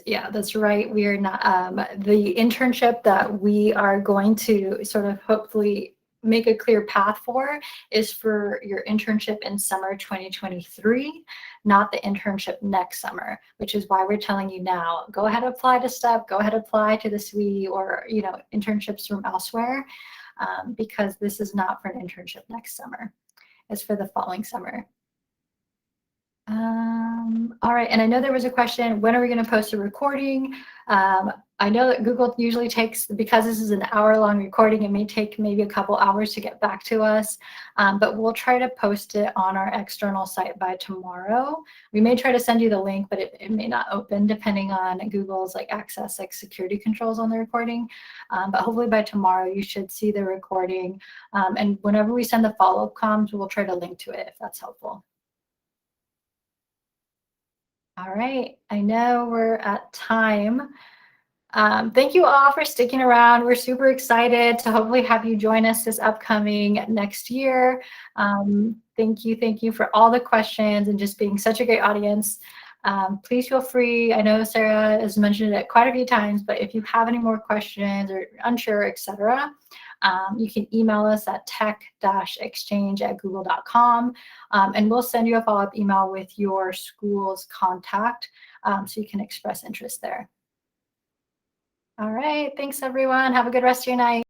right. We are not the internship that we are going to sort of hopefully make a clear path for is for your internship in summer 2023, not the internship next summer, which is why we're telling you now, go ahead, apply to STEP, go ahead, apply to the SUITE or, internships from elsewhere, because this is not for an internship next summer. It's for the following summer. All right, and I know there was a question, when are we going to post a recording? I know that Google usually takes, because this is an hour-long recording, it may take maybe a couple hours to get back to us, but we'll try to post it on our external site by tomorrow. We may try to send you the link, but it may not open depending on Google's access, security controls on the recording. But hopefully by tomorrow you should see the recording. And whenever we send the follow-up comms, we'll try to link to it if that's helpful. All right, I know we're at time. Thank you all for sticking around. We're super excited to hopefully have you join us this upcoming next year. Thank you for all the questions and just being such a great audience. Please feel free. I know Sarah has mentioned it quite a few times, but if you have any more questions or unsure, etc., you can email us at tech-exchange@google.com, and we'll send you a follow-up email with your school's contact so you can express interest there. All right. Thanks, everyone. Have a good rest of your night.